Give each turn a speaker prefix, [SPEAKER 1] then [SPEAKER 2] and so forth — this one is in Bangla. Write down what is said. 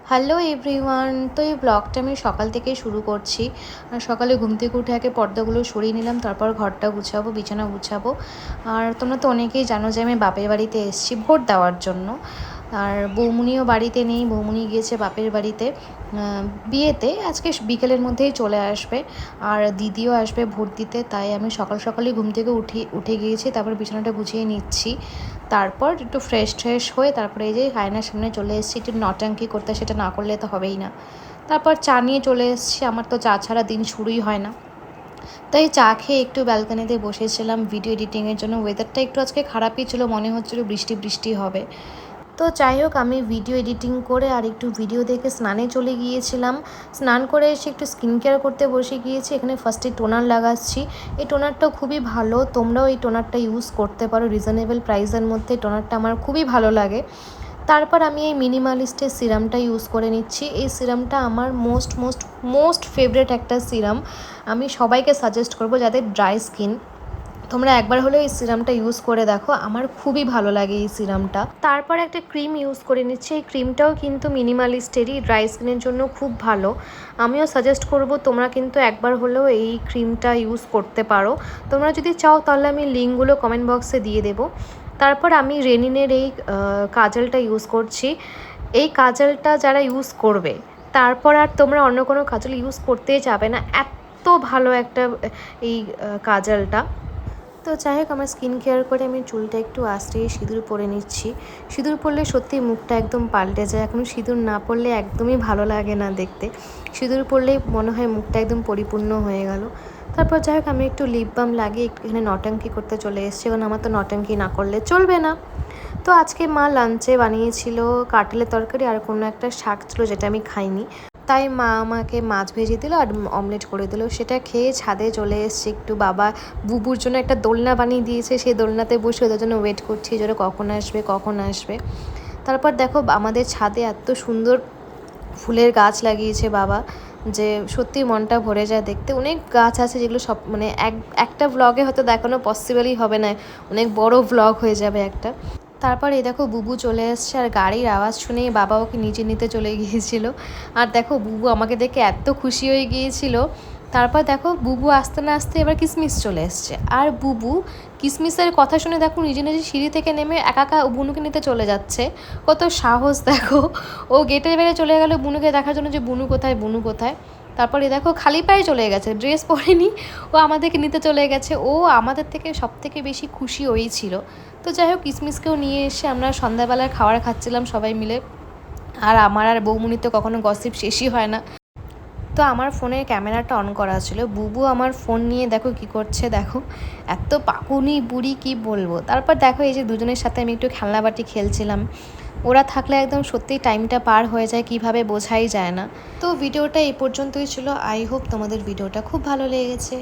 [SPEAKER 1] Hello everyone. তো এই ব্লগটা আমি সকাল থেকেই শুরু করছি। আর সকালে ঘুম থেকে উঠে আগে পর্দাগুলো সরিয়ে নিলাম, তারপর ঘরটা গুছাবো, বিছানা গুছাবো। আর তোমরা তো অনেকেই জানো যে আমি বাপের বাড়িতে এসেছি ভোট দেওয়ার জন্য। আর বৌমুনিও বাড়িতে নেই, বৌমুনি গিয়েছে বাপের বাড়িতে বিয়েতে। আজকে বিকেলের মধ্যেই চলে আসবে। আর দিদিও আসবে ভোট দিতে, তাই আমি সকাল সকালই ঘুম থেকে উঠে গিয়েছি। তারপর বিছানাটা গুছিয়ে নিচ্ছি, তারপর একটু ফ্রেশ হয়ে তারপরে এই যে আয়নার সামনে চলে এসেছি একটু নটাঙ্কি করতে, সেটা না করলে তো হবেই না। তারপর চা নিয়ে চলে এসেছি, আমার তো চা ছাড়া দিন শুরুই হয় না। তাই চা খেয়ে একটু ব্যালকনিতে বসেছিলাম ভিডিও এডিটিংয়ের জন্য। ওয়েদারটা একটু আজকে খারাপই ছিল, মনে হচ্ছিলো বৃষ্টি বৃষ্টি হবে। তো যাই হোক, আমি ভিডিও এডিটিং করে আর একটু ভিডিও দেখে স্নানে চলে গিয়েছিলাম। স্নান করে এসে একটু স্কিন কেয়ার করতে বসে গিয়েছি। এখানে ফার্স্টে টোনার লাগাচ্ছি। এই টোনারটাও খুবই ভালো, তোমরাও এই টোনারটা ইউজ করতে পারো রিজনেবল প্রাইসের মধ্যে। টোনারটা আমার খুবই ভালো লাগে। তারপর আমি এই মিনিমালিস্টের সিরামটা ইউজ করে নিচ্ছি। এই সিরামটা আমার মোস্ট ফেভারিট একটা সিরাম। আমি সবাইকে সাজেস্ট করব যাদের ড্রাই স্কিন, তোমরা একবার হলেও এই সিরামটা ইউজ করে দেখো, আমার খুবই ভালো লাগে এই সিরামটা। তারপর একটা ক্রিম ইউজ করে নিচ্ছি। এই ক্রিমটাও কিন্তু মিনিমালিস্টেরই, ড্রাই স্কিনের জন্য খুব ভালো। আমিও সাজেস্ট করব তোমরা কিন্তু একবার হলেও এই ক্রিমটা ইউজ করতে পারো। তোমরা যদি চাও তাহলে আমি লিঙ্কগুলো কমেন্ট বক্সে দিয়ে দেবো। তারপর আমি রেনিনের এই কাজলটা ইউজ করছি। এই কাজলটা যারা ইউজ করবে তারপর আর তোমরা অন্য কোনো কাজল ইউজ করতেই যাবে না, এত ভালো একটা এই কাজলটা। তো যাই হোক, আমার স্কিন কেয়ার করে আমি চুলটা একটু আঁচড়িয়ে সিঁদুর পরে নিচ্ছি। সিঁদুর পরলে সত্যি মুখটা একদম পাল্টে যায়। এখন সিঁদুর না পরলে একদমই ভালো লাগে না দেখতে। সিঁদুর পরলেই মনে হয় মুখটা একদম পরিপূর্ণ হয়ে গেল। তারপর যাই হোক, আমি একটু লিপ বাম লাগিয়ে একটু এখানে নটাঙ্কি করতে চলে এসেছি, কারণ আমার তো নটাঙ্কি না করলে চলবে না। তো আজকে মা লাঞ্চে বানিয়েছিল কাঁঠালের তরকারি আর কোনো একটা শাক ছিল যেটা আমি খাইনি, তাই মা আমাকে মাছ ভেজে দিল আর অমলেট করে দিল। সেটা খেয়ে ছাদে চলে এসেছি একটু। বাবা বুবুর জন্য একটা দোলনা বানিয়ে দিয়েছে, সেই দোলনাতে বসে ওদের জন্য ওয়েট করছি যে ওরা কখন আসবে। তারপর দেখো আমাদের ছাদে এত সুন্দর ফুলের গাছ লাগিয়েছে বাবা, যে সত্যি মনটা ভরে যায় দেখতে। অনেক গাছ আছে যেগুলো সব মানে একটা ভ্লগে হয়তো দেখানো পসিবলই হবে না, অনেক বড় ভ্লগ হয়ে যাবে একটা। তারপর এই দেখো বুবু চলে এসছে, আর গাড়ির আওয়াজ শুনেই বাবা ওকে নিচে নিতে চলে গিয়েছিল। আর দেখো বুবু আমাকে দেখে এত খুশি হয়ে গিয়েছিল। তারপর দেখো বুবু আসতে না আসতে এবার কিসমিস চলে এসছে, আর বুবু কিসমিসের কথা শুনে দেখো নিজে সিঁড়ি থেকে নেমে একা বুনুকে নিতে চলে যাচ্ছে। কত সাহস দেখো! ও গেটে বেড়ে চলে গেল বুনুকে দেখার জন্য যে বুনু কোথায়। তারপরে দেখো খালি পায়ে চলে গেছে, ড্রেস পরেনি, ও আমাদেরকে নিতে চলে গেছে। ও আমাদের থেকে সব থেকে বেশি খুশি ওই ছিল। তো যাই হোক, কিসমিসকেও নিয়ে এসে আমরা সন্ধ্যাবেলার খাবার খাচ্ছিলাম সবাই মিলে। আর আমার আর বৌমুনির তো কখনো গসিপ শেষই হয় না। তো আমার ফোনের ক্যামেরাটা অন করা ছিল, বুবু আমার ফোন নিয়ে দেখো কি করছে, দেখো এত পাকুনি বুড়ি কি বলবো। তারপর দেখো এই যে দুজনের সাথে আমি একটু খেলনাবাটি খেলছিলাম। ওরা থাকলে একদম সত্যিই টাইমটা পার হয়ে যায় কিভাবে বোঝাই যায় না। তো ভিডিওটা এই পর্যন্তই ছিল। আই হোপ তোমাদের ভিডিওটা খুব ভালো লেগেছে।